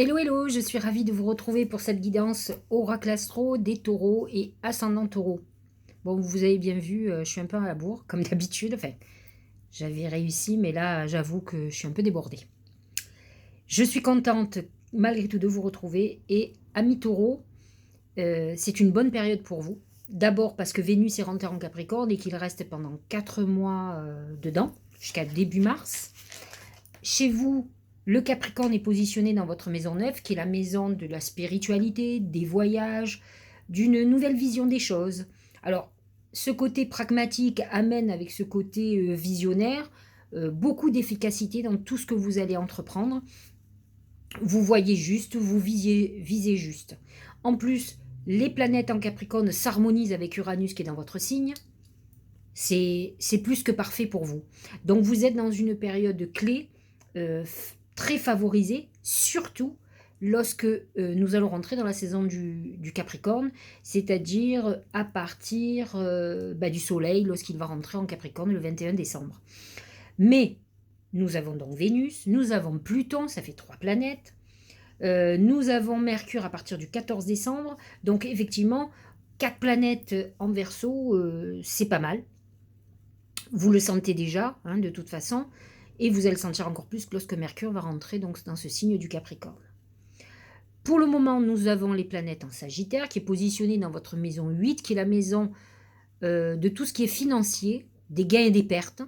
Hello, hello, je suis ravie de vous retrouver pour cette guidance Oracle Astro des taureaux et ascendant taureau. Bon, vous avez bien vu, je suis un peu à la bourre, comme d'habitude. Enfin, j'avais réussi, mais là, j'avoue que je suis un peu débordée. Je suis contente, malgré tout, de vous retrouver. Et amis taureaux, c'est une bonne période pour vous. D'abord parce que Vénus est rentrée en Capricorne et qu'il reste pendant 4 mois dedans, jusqu'à début mars. Chez vous, le Capricorne est positionné dans votre maison 9, qui est la maison de la spiritualité, des voyages, d'une nouvelle vision des choses. Alors, ce côté pragmatique amène avec ce côté visionnaire beaucoup d'efficacité dans tout ce que vous allez entreprendre. Vous voyez juste, vous visez juste. En plus, les planètes en Capricorne s'harmonisent avec Uranus qui est dans votre signe. C'est plus que parfait pour vous. Donc vous êtes dans une période clé, très favorisée, surtout lorsque nous allons rentrer dans la saison du Capricorne, c'est-à-dire à partir du Soleil, lorsqu'il va rentrer en Capricorne le 21 décembre. Mais nous avons donc Vénus, nous avons Pluton, ça fait 3 planètes, nous avons Mercure à partir du 14 décembre, donc effectivement, 4 planètes en Verseau, c'est pas mal. Vous le sentez déjà, hein, de toute façon, et vous allez le sentir encore plus lorsque Mercure va rentrer donc, dans ce signe du Capricorne. Pour le moment, nous avons les planètes en Sagittaire, qui est positionnée dans votre maison 8, qui est la maison de tout ce qui est financier, des gains et des pertes,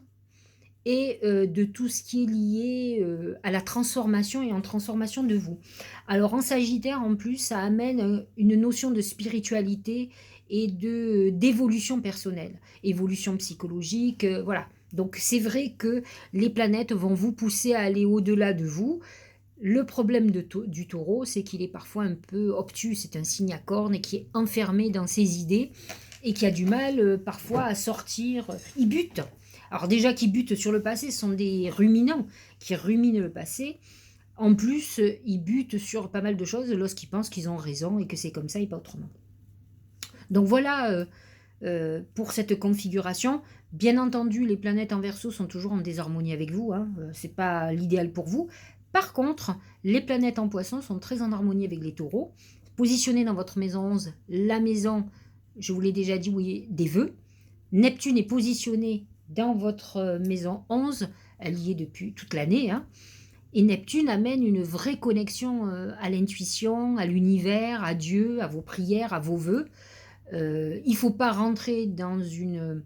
et de tout ce qui est lié à la transformation et en transformation de vous. Alors en Sagittaire, en plus, ça amène une notion de spiritualité et d'évolution personnelle, évolution psychologique, voilà. Donc c'est vrai que les planètes vont vous pousser à aller au-delà de vous. Le problème du taureau, c'est qu'il est parfois un peu obtus, c'est un signe à cornes et qui est enfermé dans ses idées et qui a du mal parfois à sortir. Il bute. Alors déjà qu'ils butent sur le passé, ce sont des ruminants qui ruminent le passé. En plus, ils butent sur pas mal de choses lorsqu'ils pensent qu'ils ont raison et que c'est comme ça et pas autrement. Donc voilà pour cette configuration. Bien entendu, les planètes en Verseau sont toujours en désharmonie avec vous, hein, c'est pas l'idéal pour vous. Par contre, les planètes en Poisson sont très en harmonie avec les Taureaux. Positionnées dans votre maison 11, la maison, je vous l'ai déjà dit, oui, des vœux. Neptune est positionné dans votre maison 11, elle y est depuis toute l'année, hein, et Neptune amène une vraie connexion à l'intuition, à l'univers, à Dieu, à vos prières, à vos vœux. Il ne faut pas rentrer dans une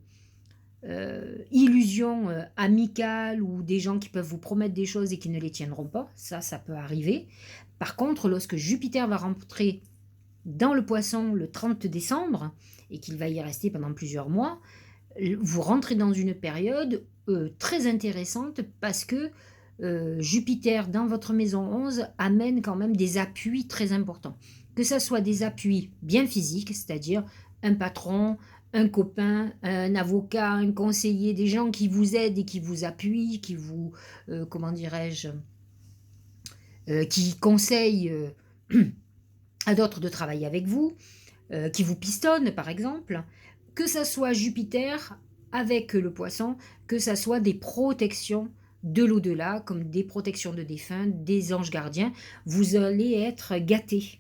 illusion amicale ou des gens qui peuvent vous promettre des choses et qui ne les tiendront pas. Ça peut arriver. Par contre, lorsque Jupiter va rentrer dans le Poisson le 30 décembre et qu'il va y rester pendant plusieurs mois, vous rentrez dans une période très intéressante parce que Jupiter dans votre maison 11 amène quand même des appuis très importants. Que ce soit des appuis bien physiques, c'est-à-dire un patron, un copain, un avocat, un conseiller, des gens qui vous aident et qui vous appuient, qui vous, comment dirais-je, qui conseillent à d'autres de travailler avec vous, qui vous pistonne par exemple, que ça soit Jupiter avec le poisson, que ça soit des protections de l'au-delà, comme des protections de défunts, des anges gardiens, vous allez être gâtés.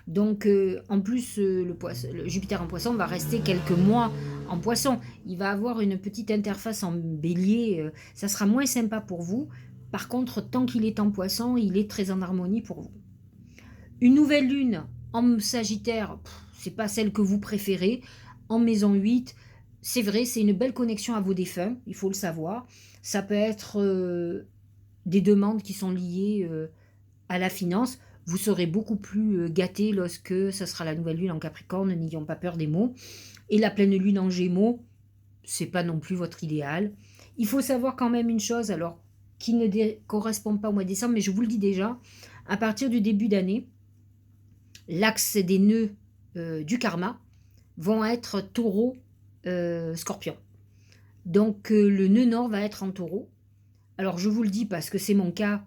Donc en plus, le Jupiter en poisson va rester quelques mois en poisson. Il va avoir une petite interface en bélier, ça sera moins sympa pour vous. Par contre, tant qu'il est en poisson, il est très en harmonie pour vous. Une nouvelle lune en Sagittaire, c'est pas celle que vous préférez. En maison 8, c'est vrai, c'est une belle connexion à vos défunts, il faut le savoir. Ça peut être des demandes qui sont liées à la finance. Vous serez beaucoup plus gâté lorsque ce sera la nouvelle lune en Capricorne, n'ayons pas peur des mots. Et la pleine lune en Gémeaux, c'est pas non plus votre idéal. Il faut savoir quand même une chose, alors qui ne correspond pas au mois de décembre, mais je vous le dis déjà, à partir du début d'année, l'axe des nœuds du karma vont être taureau, scorpion. Donc le nœud nord va être en taureau. Alors je vous le dis parce que c'est mon cas,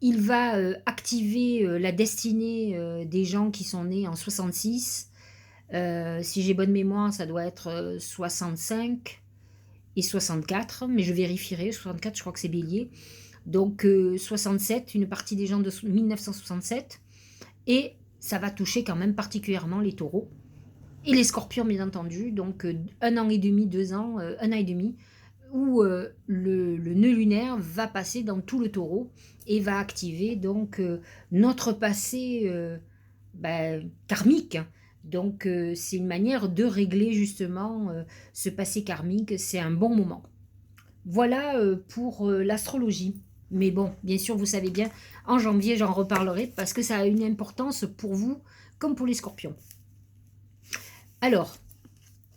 il va activer la destinée des gens qui sont nés en 66. Si j'ai bonne mémoire, ça doit être 65 et 64, mais je vérifierai. 64, je crois que c'est bélier. Donc 67, une partie des gens de 1967. Et ça va toucher quand même particulièrement les taureaux. Et les scorpions, bien entendu. Donc 1 an et demi, 2 ans, 1 an et demi, où le nœud lunaire va passer dans tout le taureau et va activer donc notre passé karmique. Donc c'est une manière de régler justement ce passé karmique, c'est un bon moment. Voilà pour l'astrologie. Mais bon, bien sûr, vous savez bien, en janvier, j'en reparlerai parce que ça a une importance pour vous comme pour les scorpions. Alors,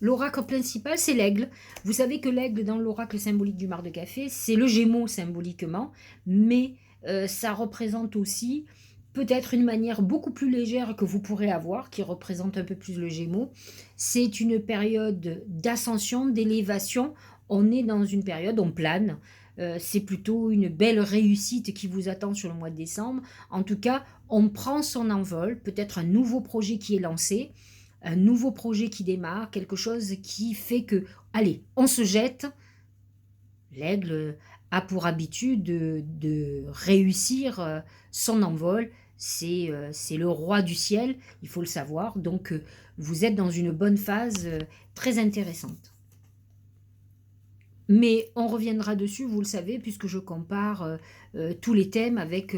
l'oracle principal, c'est l'aigle. Vous savez que l'aigle, dans l'oracle symbolique du mar de café, c'est le Gémeaux symboliquement, mais ça représente aussi peut-être une manière beaucoup plus légère que vous pourrez avoir, qui représente un peu plus le Gémeaux. C'est une période d'ascension, d'élévation. On est dans une période, on plane. C'est plutôt une belle réussite qui vous attend sur le mois de décembre. En tout cas, on prend son envol, peut-être un nouveau projet qui est lancé, un nouveau projet qui démarre, quelque chose qui fait que, allez, on se jette. L'aigle a pour habitude de réussir son envol. C'est le roi du ciel, il faut le savoir. Donc, vous êtes dans une bonne phase très intéressante. Mais on reviendra dessus, vous le savez, puisque je compare tous les thèmes avec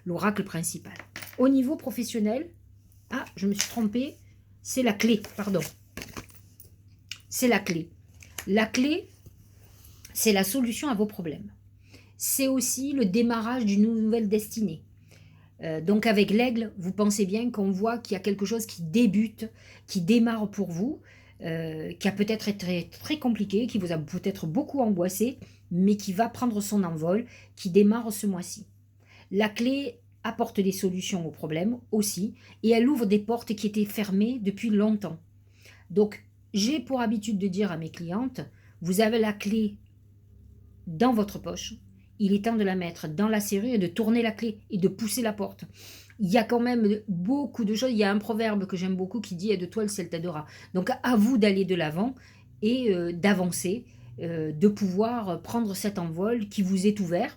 l'oracle principal. Au niveau professionnel, ah, je me suis trompée, c'est la clé, pardon. C'est la clé. La clé, c'est la solution à vos problèmes. C'est aussi le démarrage d'une nouvelle destinée. Donc avec l'aigle, vous pensez bien qu'on voit qu'il y a quelque chose qui débute, qui démarre pour vous, qui a peut-être été très, très compliqué, qui vous a peut-être beaucoup angoissé, mais qui va prendre son envol, qui démarre ce mois-ci. La clé apporte des solutions aux problèmes aussi, et elle ouvre des portes qui étaient fermées depuis longtemps. Donc, j'ai pour habitude de dire à mes clientes, vous avez la clé dans votre poche, il est temps de la mettre dans la serrure et de tourner la clé et de pousser la porte. Il y a quand même beaucoup de choses. Il y a un proverbe que j'aime beaucoup qui dit aide toi, le ciel t'aidera. Donc à vous d'aller de l'avant et d'avancer, de pouvoir prendre cet envol qui vous est ouvert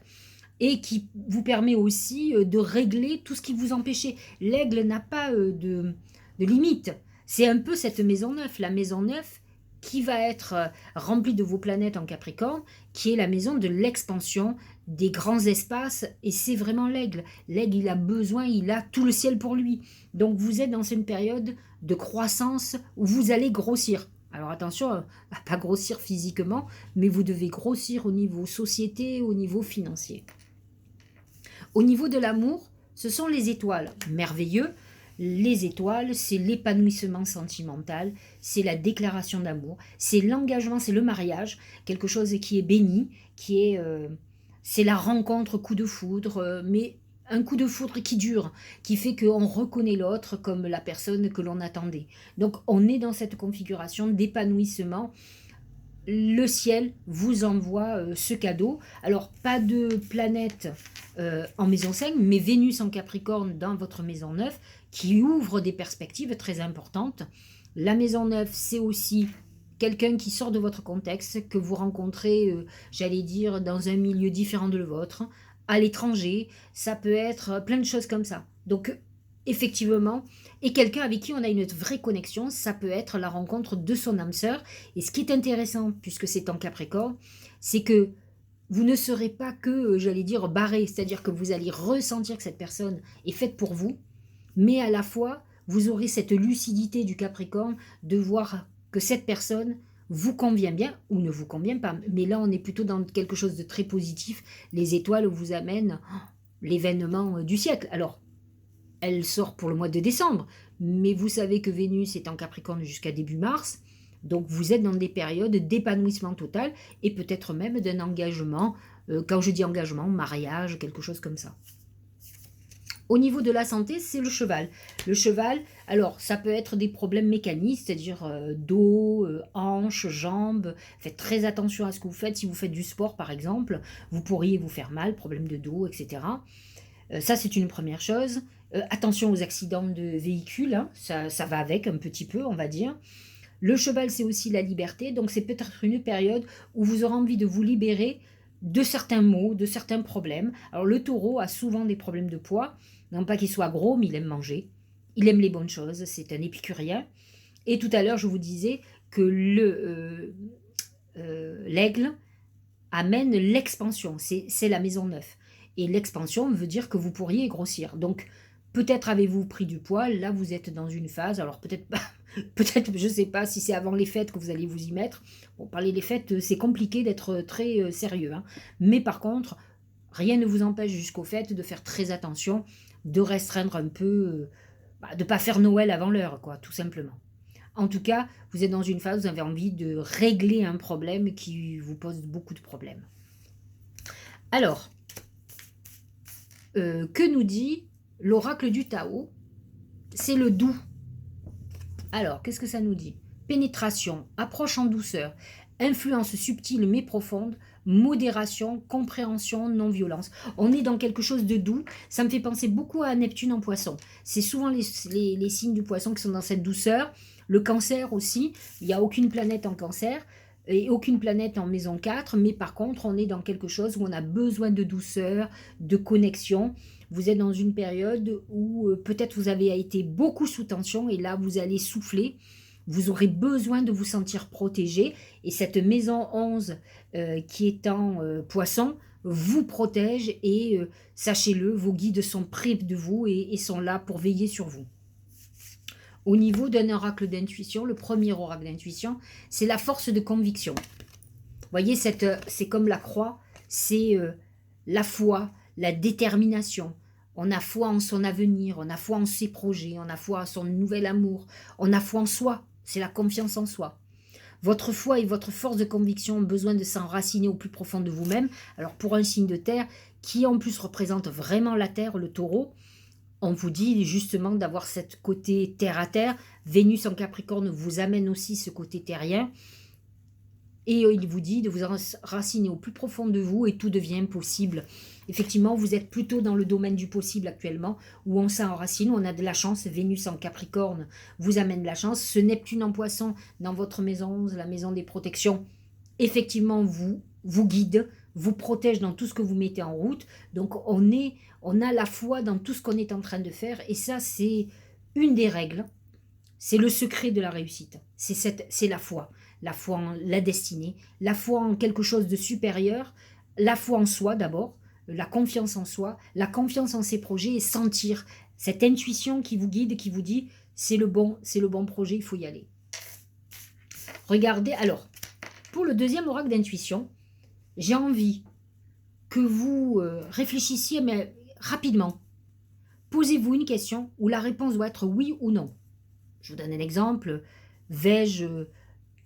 et qui vous permet aussi de régler tout ce qui vous empêchait. L'aigle n'a pas de limite. C'est un peu cette maison neuve. La maison neuve qui va être remplie de vos planètes en Capricorne, qui est la maison de l'expansion, des grands espaces, et c'est vraiment l'aigle. L'aigle, il a besoin, il a tout le ciel pour lui. Donc vous êtes dans une période de croissance où vous allez grossir. Alors attention, à pas grossir physiquement, mais vous devez grossir au niveau société, au niveau financier. Au niveau de l'amour, ce sont les étoiles. Merveilleux. Les étoiles, c'est l'épanouissement sentimental, c'est la déclaration d'amour, c'est l'engagement, c'est le mariage, quelque chose qui est béni, c'est la rencontre coup de foudre, mais un coup de foudre qui dure, qui fait qu'on reconnaît l'autre comme la personne que l'on attendait. Donc on est dans cette configuration d'épanouissement. Le ciel vous envoie ce cadeau. Alors, pas de planète en maison 5, mais Vénus en Capricorne dans votre maison 9, qui ouvre des perspectives très importantes. La maison 9, c'est aussi quelqu'un qui sort de votre contexte, que vous rencontrez, j'allais dire, dans un milieu différent de le vôtre, à l'étranger. Ça peut être plein de choses comme ça. Donc, effectivement, et quelqu'un avec qui on a une vraie connexion, ça peut être la rencontre de son âme sœur. Et ce qui est intéressant, puisque c'est en Capricorne, c'est que vous ne serez pas que, j'allais dire, barré, c'est-à-dire que vous allez ressentir que cette personne est faite pour vous, mais à la fois, vous aurez cette lucidité du Capricorne de voir que cette personne vous convient bien ou ne vous convient pas. Mais là, on est plutôt dans quelque chose de très positif. Les étoiles vous amènent l'événement du siècle. Alors, elle sort pour le mois de décembre, mais vous savez que Vénus est en Capricorne jusqu'à début mars, donc vous êtes dans des périodes d'épanouissement total et peut-être même d'un engagement, quand je dis engagement, mariage, quelque chose comme ça. Au niveau de la santé, c'est le cheval. Le cheval, alors ça peut être des problèmes mécaniques, c'est-à-dire dos, hanches, jambes. Faites très attention à ce que vous faites. Si vous faites du sport par exemple, vous pourriez vous faire mal, problème de dos, etc. Ça, c'est une première chose. Attention aux accidents de véhicules, hein, ça va avec un petit peu, on va dire. Le cheval, c'est aussi la liberté, donc c'est peut-être une période où vous aurez envie de vous libérer de certains maux, de certains problèmes. Alors le taureau a souvent des problèmes de poids, non pas qu'il soit gros, mais il aime manger, il aime les bonnes choses, c'est un épicurien. Et tout à l'heure, je vous disais que l'aigle amène l'expansion, c'est la maison 9. Et l'expansion veut dire que vous pourriez grossir. Donc, peut-être avez-vous pris du poids, là vous êtes dans une phase, alors peut-être pas, peut-être, je ne sais pas si c'est avant les fêtes que vous allez vous y mettre. Bon, parler des fêtes, c'est compliqué d'être très sérieux, hein. Mais par contre, rien ne vous empêche jusqu'au fait de faire très attention, de restreindre un peu, de ne pas faire Noël avant l'heure, quoi, tout simplement. En tout cas, vous êtes dans une phase où vous avez envie de régler un problème qui vous pose beaucoup de problèmes. Alors, que nous dit l'oracle du Tao? C'est le doux. Alors, qu'est-ce que ça nous dit? Pénétration, approche en douceur, influence subtile mais profonde, modération, compréhension, non-violence. On est dans quelque chose de doux. Ça me fait penser beaucoup à Neptune en poisson. C'est souvent les signes du poisson qui sont dans cette douceur. Le cancer aussi, il n'y a aucune planète en cancer et aucune planète en maison 4, mais par contre, on est dans quelque chose où on a besoin de douceur, de connexion. Vous êtes dans une période où peut-être vous avez été beaucoup sous tension et là, vous allez souffler. Vous aurez besoin de vous sentir protégé et cette maison 11 qui est en poisson vous protège et sachez-le, vos guides sont près de vous et sont là pour veiller sur vous. Au niveau d'un oracle d'intuition, le premier oracle d'intuition, c'est la force de conviction. Vous voyez, c'est comme la croix, c'est la foi, la détermination. On a foi en son avenir, on a foi en ses projets, on a foi en son nouvel amour, on a foi en soi, c'est la confiance en soi. Votre foi et votre force de conviction ont besoin de s'enraciner au plus profond de vous-même. Alors pour un signe de terre, qui en plus représente vraiment la terre, le taureau, on vous dit justement d'avoir ce côté terre à terre. Vénus en Capricorne vous amène aussi ce côté terrien. Et il vous dit de vous enraciner au plus profond de vous et tout devient possible. Effectivement, vous êtes plutôt dans le domaine du possible actuellement, où on s'enracine, où on a de la chance. Vénus en Capricorne vous amène de la chance. Ce Neptune en Poisson dans votre maison 11, la maison des protections, effectivement vous guide, vous protège dans tout ce que vous mettez en route. Donc on a la foi dans tout ce qu'on est en train de faire. Et ça, c'est une des règles. C'est le secret de la réussite. C'est la foi. La foi en la destinée, la foi en quelque chose de supérieur, la foi en soi d'abord, la confiance en soi, la confiance en ses projets et sentir cette intuition qui vous guide, qui vous dit c'est le bon projet, il faut y aller. Regardez, alors, pour le deuxième oracle d'intuition, j'ai envie que vous réfléchissiez mais rapidement. Posez-vous une question où la réponse doit être oui ou non. Je vous donne un exemple. Vais-je,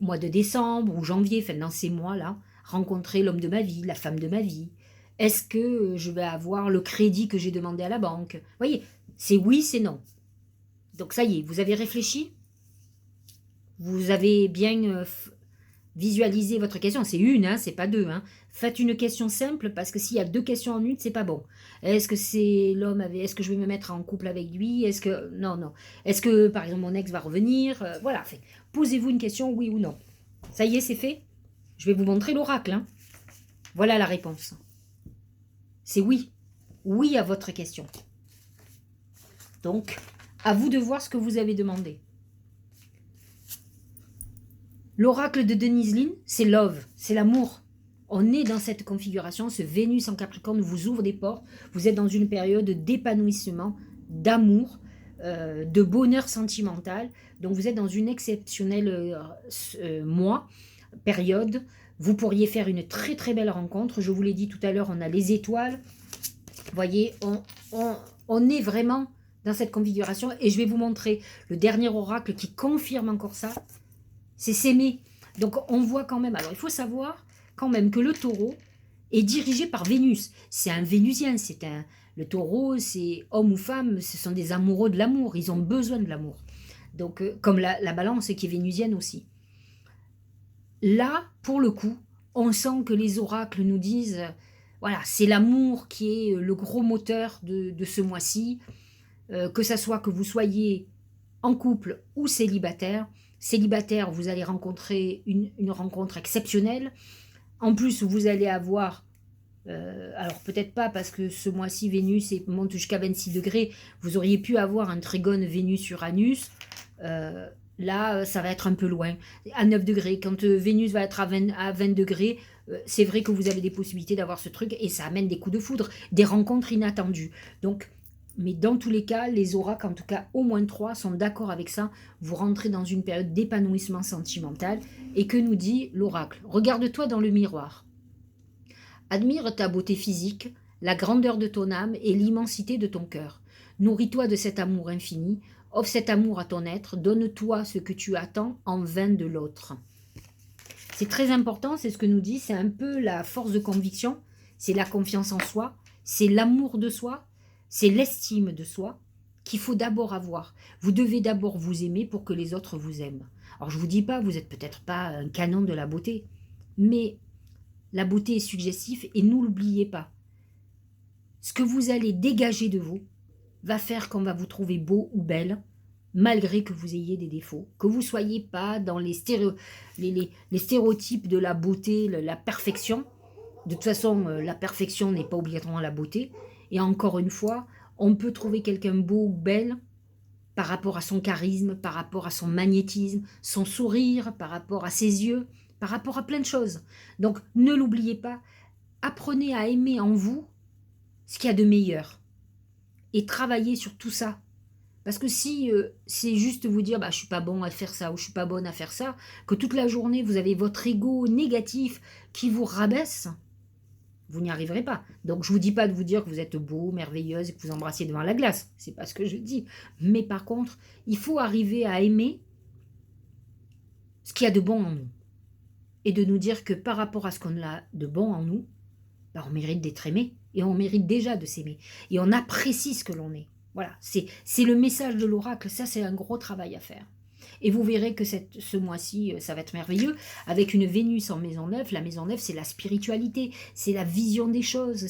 mois de décembre ou janvier, enfin dans ces mois-là, rencontrer l'homme de ma vie, la femme de ma vie? Est-ce que je vais avoir le crédit que j'ai demandé à la banque? Vous voyez, c'est oui, c'est non. Donc ça y est, vous avez réfléchi? Vous avez bien visualisé votre question? C'est une, hein, c'est pas deux, hein. Faites une question simple parce que s'il y a deux questions en une, c'est pas bon. Est-ce que c'est l'homme avec... Est-ce que je vais me mettre en couple avec lui? Est-ce que... Non, non. Est-ce que, par exemple, mon ex va revenir? Voilà, fait. Posez-vous une question, oui ou non. Ça y est, c'est fait. Je vais vous montrer l'oracle, hein. Voilà la réponse. C'est oui. Oui à votre question. Donc, à vous de voir ce que vous avez demandé. L'oracle de Denise Lynn, c'est love, c'est l'amour. On est dans cette configuration, ce Vénus en Capricorne vous ouvre des portes, vous êtes dans une période d'épanouissement, d'amour, de bonheur sentimental. Donc vous êtes dans une exceptionnelle période. Vous pourriez faire une très très belle rencontre. Je vous l'ai dit tout à l'heure, on a les étoiles. Vous voyez, on est vraiment dans cette configuration. Et je vais vous montrer le dernier oracle qui confirme encore ça. C'est s'aimer. Donc on voit quand même, alors il faut savoir quand même que le taureau est dirigé par Vénus. C'est un vénusien, le taureau, c'est homme ou femme, ce sont des amoureux de l'amour, ils ont besoin de l'amour. Donc comme la balance qui est vénusienne aussi. Là, pour le coup, on sent que les oracles nous disent, voilà, c'est l'amour qui est le gros moteur de ce mois-ci, que ça soit que vous soyez en couple ou célibataire. Célibataire, vous allez rencontrer une rencontre exceptionnelle. En plus, vous allez avoir Alors peut-être pas parce que ce mois-ci Vénus monte jusqu'à 26 degrés, vous auriez pu avoir un trigone Vénus-Uranus. Là, ça va être un peu loin. À 9 degrés, quand Vénus va être à 20 degrés, c'est vrai que vous avez des possibilités d'avoir ce truc et ça amène des coups de foudre, des rencontres inattendues. Donc, mais dans tous les cas, les oracles, en tout cas au moins 3, sont d'accord avec ça. Vous rentrez dans une période d'épanouissement sentimental. Et que nous dit l'oracle? Regarde-toi dans le miroir. Admire ta beauté physique, la grandeur de ton âme et l'immensité de ton cœur. Nourris-toi de cet amour infini, offre cet amour à ton être, donne-toi ce que tu attends en vain de l'autre. C'est très important, c'est ce que nous dit, c'est un peu la force de conviction, c'est la confiance en soi, c'est l'amour de soi, c'est l'estime de soi qu'il faut d'abord avoir. Vous devez d'abord vous aimer pour que les autres vous aiment. Alors je ne vous dis pas, vous n'êtes peut-être pas un canon de la beauté, mais la beauté est suggestive et n'oubliez pas, ce que vous allez dégager de vous va faire qu'on va vous trouver beau ou belle, malgré que vous ayez des défauts, que vous ne soyez pas dans les stéréotypes de la beauté, la perfection. De toute façon, la perfection n'est pas obligatoirement la beauté. Et encore une fois, on peut trouver quelqu'un beau ou belle par rapport à son charisme, par rapport à son magnétisme, son sourire, par rapport à ses yeux, par rapport à plein de choses. Donc ne l'oubliez pas, apprenez à aimer en vous ce qu'il y a de meilleur et travaillez sur tout ça. Parce que si c'est juste vous dire bah, je suis pas bon à faire ça ou je suis pas bonne à faire ça, que toute la journée vous avez votre ego négatif qui vous rabaisse, vous n'y arriverez pas. Donc je vous dis pas de vous dire que vous êtes beau, merveilleuse et que vous embrassiez devant la glace. C'est pas ce que je dis. Mais par contre, il faut arriver à aimer ce qu'il y a de bon en nous. Et de nous dire que par rapport à ce qu'on a de bon en nous, bah, on mérite d'être aimé. Et on mérite déjà de s'aimer. Et on apprécie ce que l'on est. Voilà, c'est le message de l'oracle. Ça, c'est un gros travail à faire. Et vous verrez que ce mois-ci, ça va être merveilleux, avec une Vénus en maison 9. La maison 9, c'est la spiritualité, c'est la vision des choses,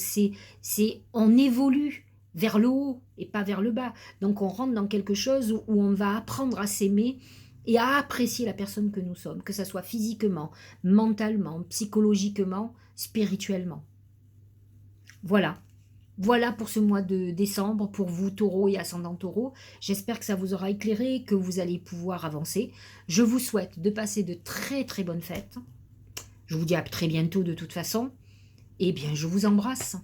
on évolue vers le haut et pas vers le bas. Donc on rentre dans quelque chose où on va apprendre à s'aimer et à apprécier la personne que nous sommes, que ce soit physiquement, mentalement, psychologiquement, spirituellement. Voilà. Voilà pour ce mois de décembre, pour vous taureaux et ascendant taureau. J'espère que ça vous aura éclairé, que vous allez pouvoir avancer. Je vous souhaite de passer de très très bonnes fêtes. Je vous dis à très bientôt de toute façon. Et bien, je vous embrasse.